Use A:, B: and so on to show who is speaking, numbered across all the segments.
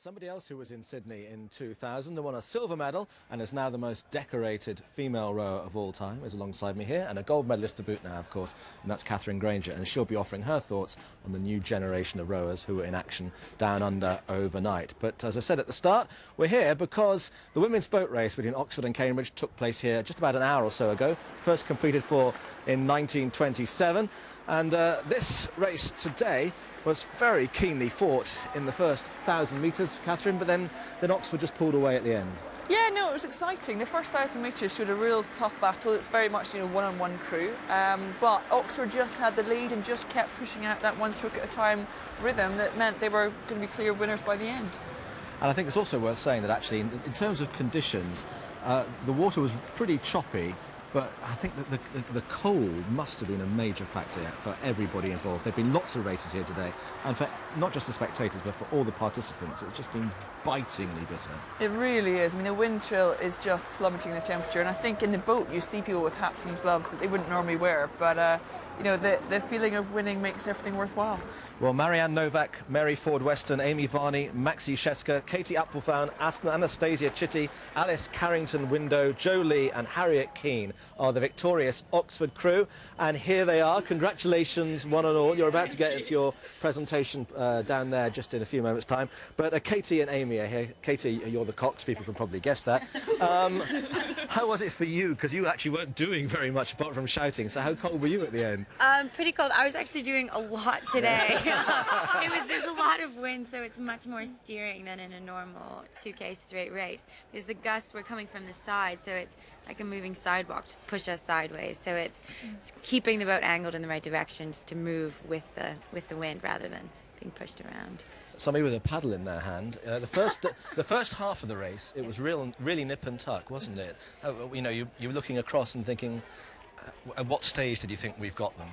A: somebody else who was in Sydney in 2000 and won a silver medal and is now the most decorated female rower of all time is alongside me here, and a gold medalist to boot now, of course, and that's Katherine Grainger, and she'll be offering her thoughts on the new generation of rowers who were in action down under overnight. But as I said at the start, we're here because the women's boat race between Oxford and Cambridge took place here just about an hour or so ago, first completed in 1927, and this race today was very keenly fought in the first 1,000 metres, Katherine, but then Oxford just pulled away at the end.
B: Yeah, no, it was exciting. The first 1,000 metres showed a real tough battle. It's very much, one-on-one crew. But Oxford just had the lead and just kept pushing out that one stroke at a time rhythm that meant they were going to be clear winners by the end.
A: And I think it's also worth saying that actually, in terms of conditions, the water was pretty choppy, but I think that the cold must have been a major factor for everybody involved. There have been lots of races here today, and for not just the spectators, but for all the participants, it's just been bitingly bitter.
B: It really is. I mean, the wind chill is just plummeting the temperature, and I think in the boat you see people with hats and gloves that they wouldn't normally wear, but the feeling of winning makes everything worthwhile.
A: Well, Marianne Novak, Mary Ford Weston, Amy Varney, Maxi Sheska, Katie Apfelfaun, Anastasia Chitty, Alice Carrington Window, Jo Lee and Harriet Keane are the victorious Oxford crew. And here they are. Congratulations, one and all. You're about to get into your presentation down there just in a few moments' time. But Katie and Amy are here. Katie, you're the Cox. People can probably guess that. How was it for you? Because you actually weren't doing very much apart from shouting. So how cold were you at the end?
C: Pretty cold. I was actually doing a lot today. There's a lot of wind, so it's much more steering than in a normal 2K straight race. Because the gusts were coming from the side, so it's like a moving sidewalk, just push us sideways. So it's keeping the boat angled in the right direction, just to move with the wind rather than being pushed around.
A: Somebody with a paddle in their hand. The first half of the race, it was really nip and tuck, wasn't it? You were looking across and thinking, at what stage did you think we've got them?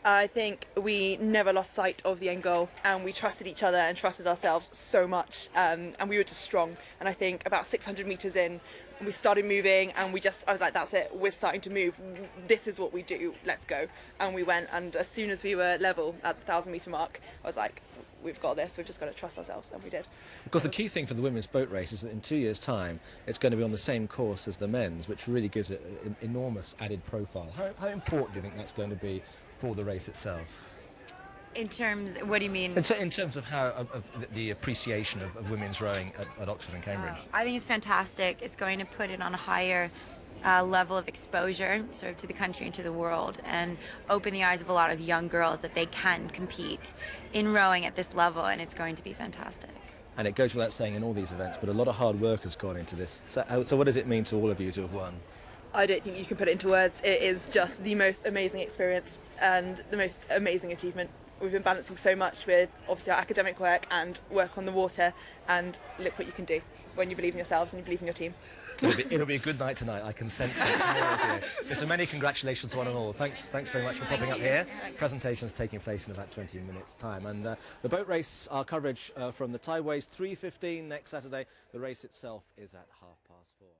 D: I think we never lost sight of the end goal, and we trusted each other and trusted ourselves so much, and we were just strong. And I think about 600 metres in, we started moving, and I was like, that's it, we're starting to move, this is what we do, let's go. And we went, and as soon as we were level at the 1,000 metre mark, I was like, we've got this, we've just got to trust ourselves, and we did.
A: Because the key thing for the women's boat race is that in 2 years' time, it's going to be on the same course as the men's, which really gives it an enormous added profile. How important do you think that's going to be for the race itself?
C: In terms, what do you mean?
A: In terms of the appreciation of women's rowing at Oxford and Cambridge.
C: I think it's fantastic. It's going to put it on a higher level of exposure, sort of to the country and to the world, and open the eyes of a lot of young girls that they can compete in rowing at this level, and it's going to be fantastic.
A: And it goes without saying in all these events, but a lot of hard work has gone into this. So what does it mean to all of you to have won?
D: I don't think you can put it into words. It is just the most amazing experience and the most amazing achievement. We've been balancing so much with obviously our academic work and work on the water, and look what you can do when you believe in yourselves and you believe in your team.
A: It'll be a good night tonight, I can sense that. So many congratulations to one and all. Thanks very much for popping up here. Presentation's taking place in about 20 minutes' time. And the boat race, our coverage from the Tideways, 3:15 next Saturday. The race itself is at 4:30.